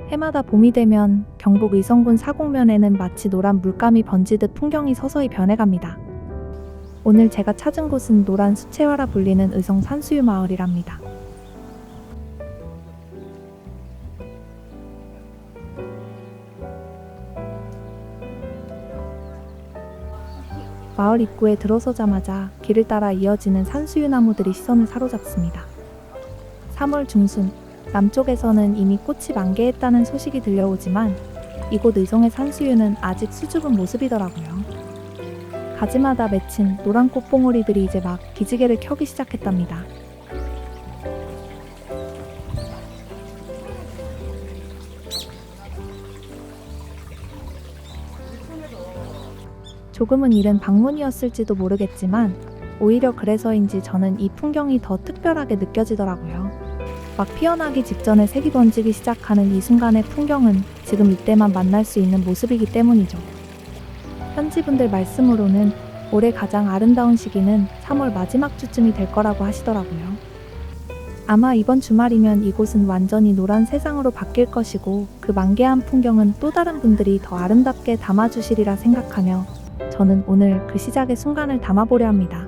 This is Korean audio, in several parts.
해마다 봄이 되면 경북 의성군 사곡면에는 마치 노란 물감이 번지듯 풍경이 서서히 변해갑니다. 오늘 제가 찾은 곳은 노란 수채화라 불리는 의성 산수유 마을이랍니다. 마을 입구에 들어서자마자 길을 따라 이어지는 산수유 나무들이 시선을 사로잡습니다. 3월 중순, 남쪽에서는 이미 꽃이 만개했다는 소식이 들려오지만 이곳 의성의 산수유는 아직 수줍은 모습이더라고요. 가지마다 맺힌 노란 꽃봉오리들이 이제 막 기지개를 켜기 시작했답니다. 조금은 이른 방문이었을지도 모르겠지만 오히려 그래서인지 저는 이 풍경이 더 특별하게 느껴지더라고요. 막 피어나기 직전에 색이 번지기 시작하는 이 순간의 풍경은 지금 이때만 만날 수 있는 모습이기 때문이죠. 현지분들 말씀으로는 올해 가장 아름다운 시기는 3월 마지막 주쯤이 될 거라고 하시더라고요. 아마 이번 주말이면 이곳은 완전히 노란 세상으로 바뀔 것이고 그 만개한 풍경은 또 다른 분들이 더 아름답게 담아주시리라 생각하며 저는 오늘 그 시작의 순간을 담아보려 합니다.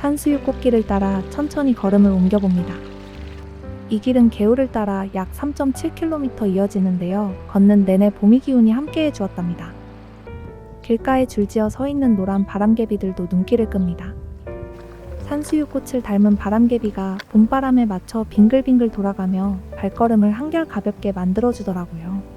산수유 꽃길을 따라 천천히 걸음을 옮겨봅니다. 이 길은 개울을 따라 약 3.7km 이어지는데요. 걷는 내내 봄이 기운이 함께해 주었답니다. 길가에 줄지어 서 있는 노란 바람개비들도 눈길을 끕니다. 산수유 꽃을 닮은 바람개비가 봄바람에 맞춰 빙글빙글 돌아가며 발걸음을 한결 가볍게 만들어주더라고요.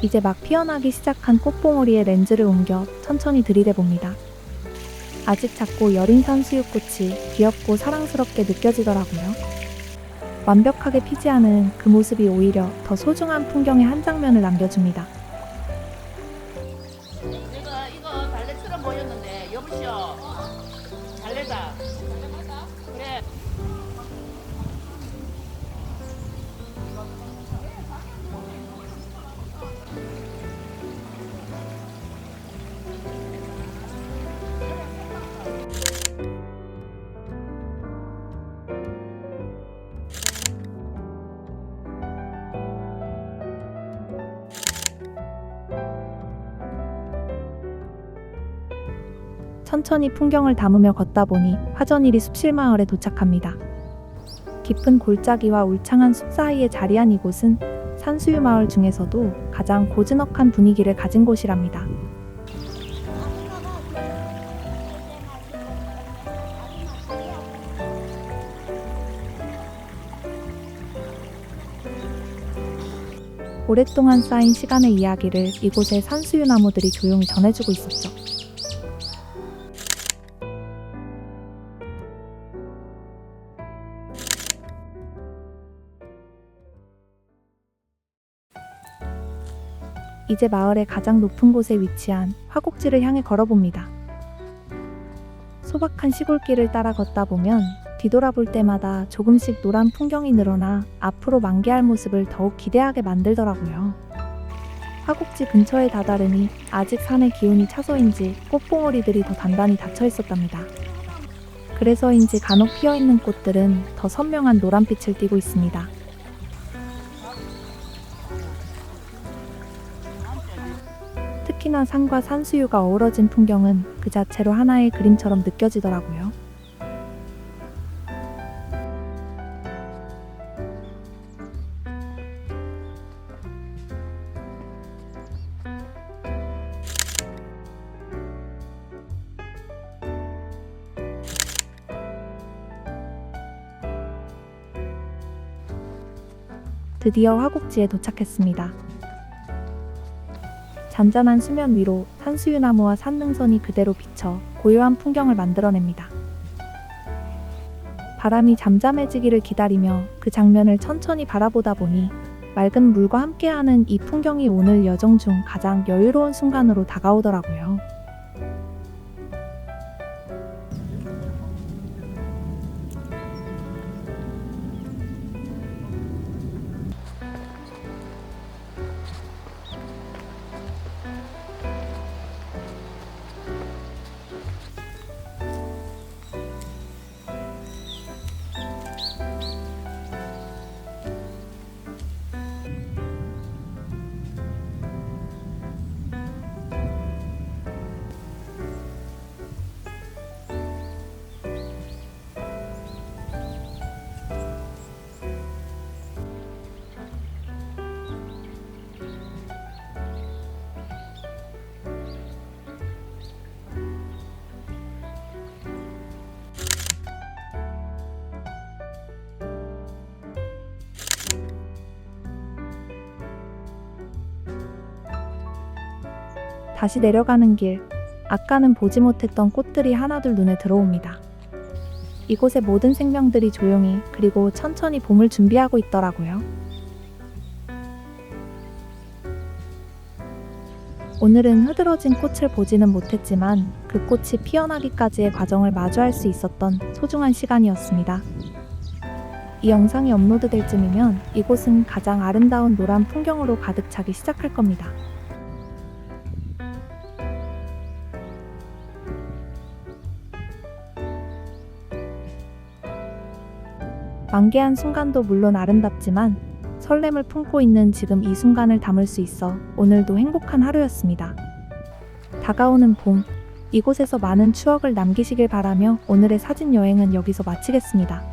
이제 막 피어나기 시작한 꽃봉오리에 렌즈를 옮겨 천천히 들이대봅니다. 아직 작고 여린 산수유꽃이 귀엽고 사랑스럽게 느껴지더라고요. 완벽하게 피지 않은 그 모습이 오히려 더 소중한 풍경의 한 장면을 남겨줍니다. 내가 이거 달래처럼 보였는데 여보시오 달래다 그래 천천히 풍경을 담으며 걷다 보니 화전이리 숲실마을에 도착합니다. 깊은 골짜기와 울창한 숲 사이에 자리한 이곳은 산수유 마을 중에서도 가장 고즈넉한 분위기를 가진 곳이랍니다. 오랫동안 쌓인 시간의 이야기를 이곳의 산수유 나무들이 조용히 전해주고 있었죠. 이제 마을의 가장 높은 곳에 위치한 화곡지를 향해 걸어봅니다. 소박한 시골길을 따라 걷다 보면 뒤돌아볼 때마다 조금씩 노란 풍경이 늘어나 앞으로 만개할 모습을 더욱 기대하게 만들더라고요. 화곡지 근처에 다다르니 아직 산의 기운이 차서인지 꽃봉오리들이 더 단단히 닫혀 있었답니다. 그래서인지 간혹 피어있는 꽃들은 더 선명한 노란빛을 띠고 있습니다. 특히나 산과 산수유가 어우러진 풍경은 그 자체로 하나의 그림처럼 느껴지더라고요. 드디어 화곡지에 도착했습니다. 잔잔한 수면 위로 산수유 나무와 산능선이 그대로 비쳐 고요한 풍경을 만들어냅니다. 바람이 잠잠해지기를 기다리며 그 장면을 천천히 바라보다 보니 맑은 물과 함께하는 이 풍경이 오늘 여정 중 가장 여유로운 순간으로 다가오더라고요. 다시 내려가는 길, 아까는 보지 못했던 꽃들이 하나둘 눈에 들어옵니다. 이곳의 모든 생명들이 조용히 그리고 천천히 봄을 준비하고 있더라고요. 오늘은 흐드러진 꽃을 보지는 못했지만 그 꽃이 피어나기까지의 과정을 마주할 수 있었던 소중한 시간이었습니다. 이 영상이 업로드될 쯤이면 이곳은 가장 아름다운 노란 풍경으로 가득 차기 시작할 겁니다. 만개한 순간도 물론 아름답지만 설렘을 품고 있는 지금 이 순간을 담을 수 있어 오늘도 행복한 하루였습니다. 다가오는 봄, 이곳에서 많은 추억을 남기시길 바라며 오늘의 사진 여행은 여기서 마치겠습니다.